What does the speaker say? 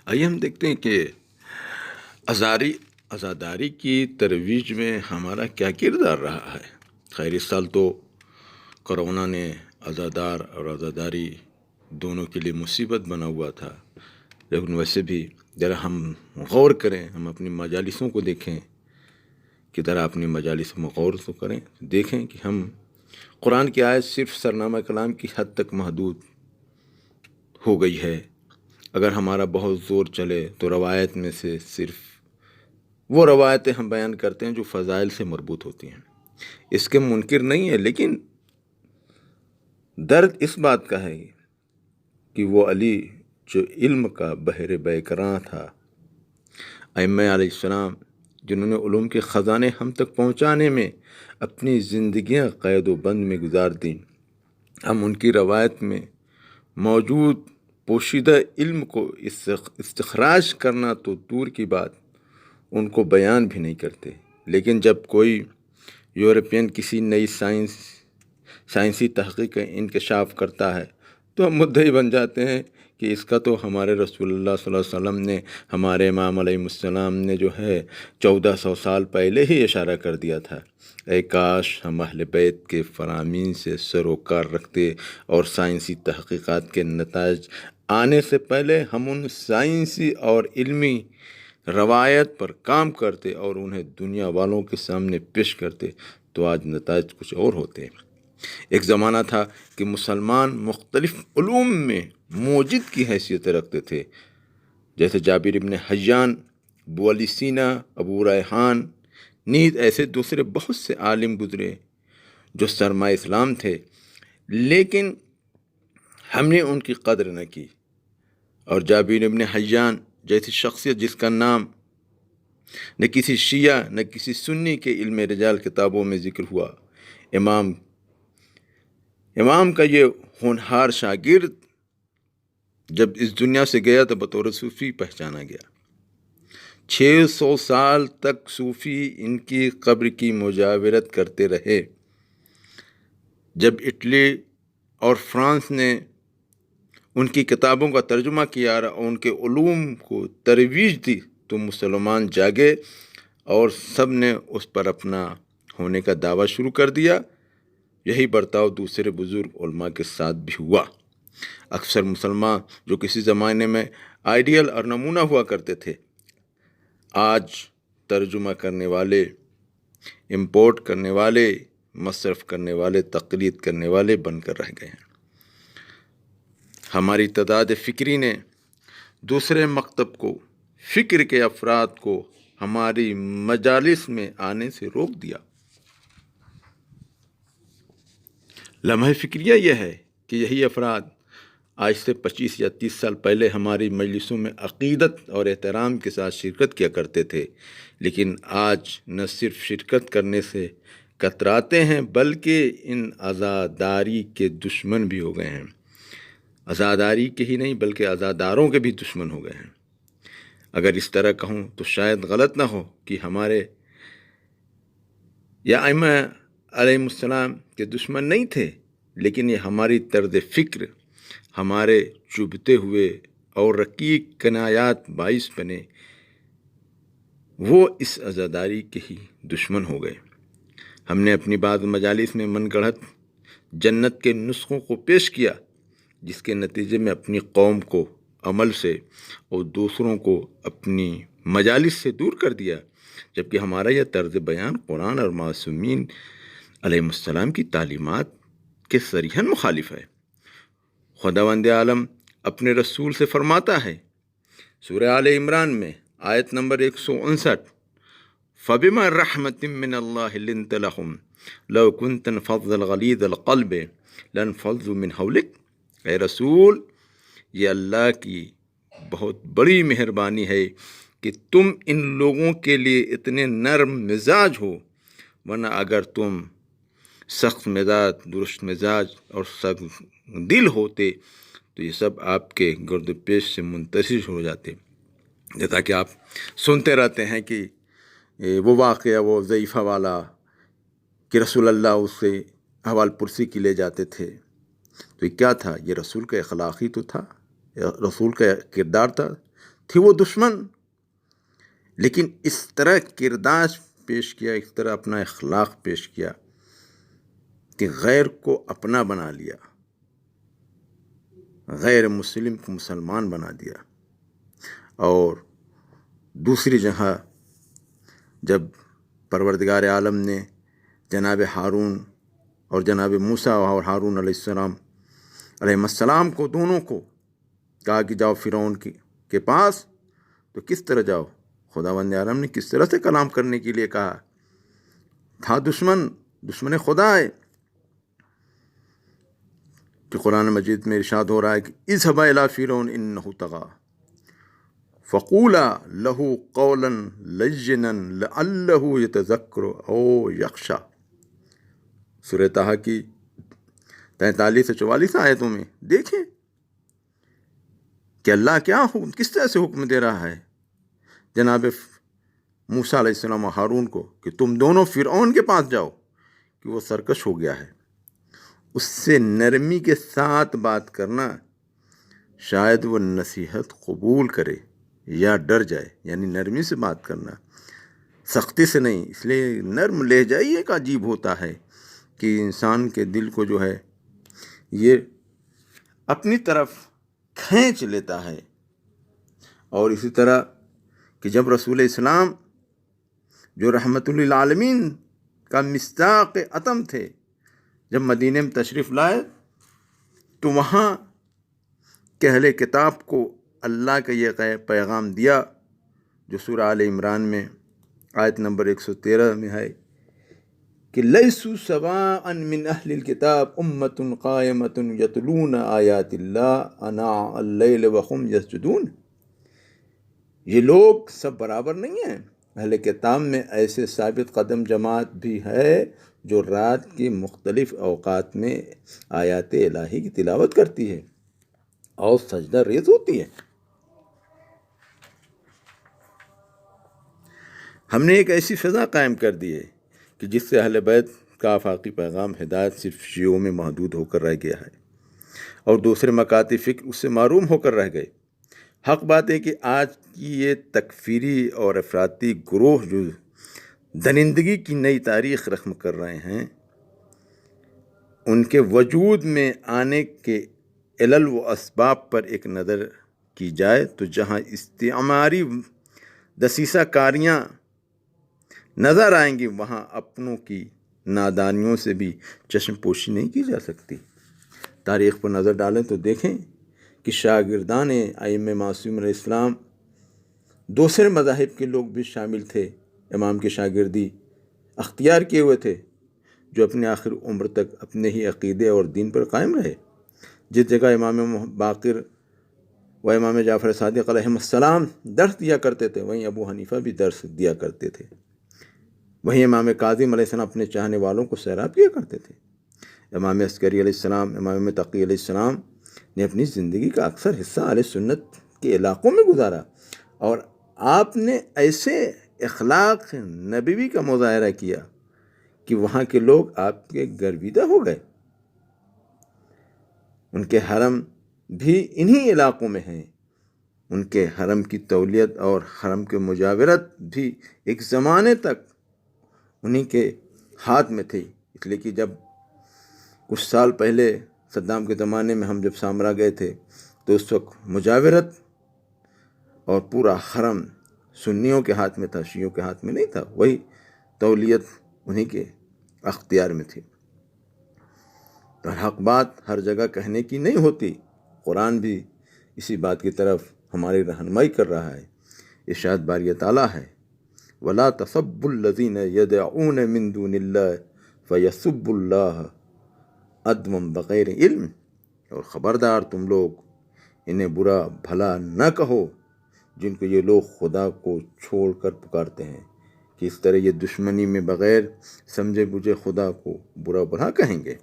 آئیے ہم دیکھتے ہیں کہ عزاداری کی ترویج میں ہمارا کیا کردار رہا ہے۔ خیر اس سال تو کرونا نے عزادار اور عزاداری دونوں کے لیے مصیبت بنا ہوا تھا، لیکن ویسے بھی ذرا ہم غور کریں، ہم اپنی مجالسوں کو دیکھیں کہ ذرا اپنی مجالس میں غور تو کریں، دیکھیں کہ ہم قرآن کی آیت صرف سرنامہ کلام کی حد تک محدود ہو گئی ہے۔ اگر ہمارا بہت زور چلے تو روایت میں سے صرف وہ روایتیں ہم بیان کرتے ہیں جو فضائل سے مربوط ہوتی ہیں۔ اس کے منکر نہیں ہے، لیکن درد اس بات کا ہے کہ وہ علی جو علم کا بحر بیکراں تھا، ائمہ علیہ السلام جنہوں نے علوم کے خزانے ہم تک پہنچانے میں اپنی زندگیاں قید و بند میں گزار دیں، ہم ان کی روایت میں موجود پوشیدہ علم کو استخراج کرنا تو دور کی بات، ان کو بیان بھی نہیں کرتے۔ لیکن جب کوئی یورپین کسی نئی سائنسی تحقیق کا انکشاف کرتا ہے تو ہم مدعی بن جاتے ہیں کہ اس کا تو ہمارے رسول اللہ صلی اللہ علیہ وسلم نے، ہمارے امام علیہ السلام نے جو ہے 1400 سال پہلے ہی اشارہ کر دیا تھا۔ اے کاش ہم اہل بیت کے فرامین سے سروکار رکھتے اور سائنسی تحقیقات کے نتائج آنے سے پہلے ہم ان سائنسی اور علمی روایت پر کام کرتے اور انہیں دنیا والوں کے سامنے پیش کرتے تو آج نتائج کچھ اور ہوتے۔ ایک زمانہ تھا کہ مسلمان مختلف علوم میں موجد کی حیثیت رکھتے تھے، جیسے جابر ابن حیان، ابو علی سینا، ابو ریحان، نیز ایسے دوسرے بہت سے عالم گزرے جو سرمایہ اسلام تھے، لیکن ہم نے ان کی قدر نہ کی۔ اور جابر ابن حیان جیسی شخصیت جس کا نام نہ کسی شیعہ نہ کسی سنی کے علم رجال کتابوں میں ذکر ہوا، امام کا یہ ہونہار شاگرد جب اس دنیا سے گیا تو بطور صوفی پہچانا گیا۔ 600 سال تک صوفی ان کی قبر کی مجاورت کرتے رہے۔ جب اٹلی اور فرانس نے ان کی کتابوں کا ترجمہ کیا اور ان کے علوم کو ترویج دی تو مسلمان جاگے اور سب نے اس پر اپنا ہونے کا دعویٰ شروع کر دیا۔ یہی برتاؤ دوسرے بزرگ علماء کے ساتھ بھی ہوا۔ اکثر مسلمان جو کسی زمانے میں آئیڈیل اور نمونہ ہوا کرتے تھے، آج ترجمہ کرنے والے، امپورٹ کرنے والے، مصرف کرنے والے، تقلید کرنے والے بن کر رہ گئے ہیں۔ ہماری تعداد فکری نے دوسرے مکتب کو، فکر کے افراد کو ہماری مجالس میں آنے سے روک دیا۔ لمحہ فکریہ یہ ہے کہ یہی افراد آج سے 25 یا 30 سال پہلے ہماری مجلسوں میں عقیدت اور احترام کے ساتھ شرکت کیا کرتے تھے، لیکن آج نہ صرف شرکت کرنے سے کتراتے ہیں بلکہ ان عزاداری کے دشمن بھی ہو گئے ہیں۔ عزاداری کے ہی نہیں بلکہ عزاداروں کے بھی دشمن ہو گئے ہیں۔ اگر اس طرح کہوں تو شاید غلط نہ ہو کہ ہمارے یا ائمہ علیہ السلام کے دشمن نہیں تھے، لیکن یہ ہماری طرز فکر، ہمارے چبھتے ہوئے اور رقیق کنایات باعث بنے، وہ اس عزاداری کے ہی دشمن ہو گئے۔ ہم نے اپنی بعض مجالس میں من گڑھت جنت کے نسخوں کو پیش کیا، جس کے نتیجے میں اپنی قوم کو عمل سے اور دوسروں کو اپنی مجالس سے دور کر دیا، جبکہ ہمارا یہ طرز بیان قرآن اور معصومین علیہ السلام کی تعلیمات کے صریحاً مخالف ہے۔ خداوند عالم اپنے رسول سے فرماتا ہے، سورہ آل عمران میں آیت نمبر 159، فَبِمَا رَحْمَةٍ مِّنَ اللَّهِ لِنْتَ لَهُمْ لَوْ كُنْتَ فَظًّا غَلِيظَ الْقَلْبِ لَانفَضُّوا مِنْ حَوْلِكَ۔ اے رسول، یہ اللہ کی بہت بڑی مہربانی ہے کہ تم ان لوگوں کے لیے اتنے نرم مزاج ہو، ورنہ اگر تم سخت مزاج، درست مزاج اور سخت دل ہوتے تو یہ سب آپ کے گرد پیش سے منتشر ہو جاتے۔ جیسا کہ آپ سنتے رہتے ہیں کہ وہ واقعہ، وہ ضعیفہ والا کہ رسول اللہ اس سے حوال پرسی کی لے جاتے تھے، تو یہ کیا تھا؟ یہ رسول کا اخلاقی تو تھا، رسول کا کردار تھا، تھی وہ دشمن، لیکن اس طرح کردار پیش کیا، اس طرح اپنا اخلاق پیش کیا کہ غیر کو اپنا بنا لیا، غیر مسلم کو مسلمان بنا دیا۔ اور دوسری جگہ جب پروردگار عالم نے جناب ہارون اور جناب موسیٰ اور ہارون علیہ السلام کو، دونوں کو کہا کہ جاؤ فرعون کے پاس، تو کس طرح جاؤ؟ خداوند عالم نے کس طرح سے کلام کرنے کے لیے کہا؟ تھا دشمن خدا ہے، کہ قرآن مجید میں ارشاد ہو رہا ہے کہ اذهبا الی فرعون انہ طغی فقولا لہ قولا لینا لعلہ یتذکر او یخشی۔ سورہ طٰہٰ کی 43 سے 44 آیتوں میں دیکھیں کہ اللہ کیا کس طرح سے حکم دے رہا ہے جناب موسیٰ علیہ السلام و ہارون کو کہ تم دونوں فرعون کے پاس جاؤ، کہ وہ سرکش ہو گیا ہے۔ اس سے نرمی کے ساتھ بات کرنا، شاید وہ نصیحت قبول کرے یا ڈر جائے، یعنی نرمی سے بات کرنا، سختی سے نہیں۔ اس لیے نرم لہجہ ہی ایک عجیب ہوتا ہے کہ انسان کے دل کو جو ہے یہ اپنی طرف کھینچ لیتا ہے۔ اور اسی طرح کہ جب رسول اسلام جو رحمت للعالمین کا مصداق اتم تھے، جب مدینے میں تشریف لائے تو وہاں کہ اہل کتاب کو اللہ کا یہ پیغام دیا جو سورہ آل عمران میں آیت نمبر 113 میں ہے کہ لیسوا سواء من اہل الکتاب امۃ قائمۃ یتلون آیات اللہ آناء اللیل وهم یسجدون۔ یہ لوگ سب برابر نہیں ہیں، اہل کتاب میں ایسے ثابت قدم جماعت بھی ہے جو رات کی مختلف اوقات میں آیات الہی کی تلاوت کرتی ہے اور سجدہ ریز ہوتی ہے۔ ہم نے ایک ایسی فضا قائم کر دی ہے کہ جس سے اہل بیت کا آفاقی پیغام ہدایت صرف شیعوں میں محدود ہو کر رہ گیا ہے اور دوسرے مکاتب فکر اس سے معروم ہو کر رہ گئے۔ حق بات ہے کہ آج کی یہ تکفیری اور افراطی گروہ جو درندگی کی نئی تاریخ رقم کر رہے ہیں، ان کے وجود میں آنے کے علل و اسباب پر ایک نظر کی جائے تو جہاں استعماری دسیسہ کاریاں نظر آئیں گی، وہاں اپنوں کی نادانیوں سے بھی چشم پوشی نہیں کی جا سکتی۔ تاریخ پر نظر ڈالیں تو دیکھیں کہ شاگردان ائمہ معصومین علیہ السلام دوسرے مذاہب کے لوگ بھی شامل تھے، امام کی شاگردی اختیار کیے ہوئے تھے، جو اپنے آخر عمر تک اپنے ہی عقیدے اور دین پر قائم رہے۔ جس جگہ امام باقر و امام جعفر صادق علیہ السلام درس دیا کرتے تھے، وہیں ابو حنیفہ بھی درس دیا کرتے تھے، وہیں امام کاظم علیہ السلام اپنے چاہنے والوں کو سیراب کیا کرتے تھے۔ امام عسکری علیہ السلام، امام تقی علیہ السلام نے اپنی زندگی کا اکثر حصہ اہل سنت کے علاقوں میں گزارا، اور آپ نے ایسے اخلاق نبوی کا مظاہرہ کیا کہ وہاں کے لوگ آپ کے گرویدہ ہو گئے۔ ان کے حرم بھی انہی علاقوں میں ہیں، ان کے حرم کی تولیت اور حرم کے مجاورت بھی ایک زمانے تک انہی کے ہاتھ میں تھی۔ اس لیے کہ جب کچھ سال پہلے صدام کے زمانے میں ہم جب سامرا گئے تھے تو اس وقت مجاورت اور پورا حرم سنیوں کے ہاتھ میں تھا، شیعوں کے ہاتھ میں نہیں تھا، وہی تولیت انہی کے اختیار میں تھی۔ تو حق بات ہر جگہ کہنے کی نہیں ہوتی، قرآن بھی اسی بات کی طرف ہماری رہنمائی کر رہا ہے۔ ارشاد باری تعالیٰ ہے وَلَا تَسُبُّوا الَّذِينَ يَدْعُونَ مِن دُونِ اللَّهِ فَيَسُبُّوا اللَّهَ عَدْوًا بِغَيْرِ علم، اور خبردار تم لوگ انہیں برا بھلا نہ کہو جن کو یہ لوگ خدا کو چھوڑ کر پکارتے ہیں، کہ اس طرح یہ دشمنی میں بغیر سمجھے بوجھے خدا کو برا بھلا کہیں گے۔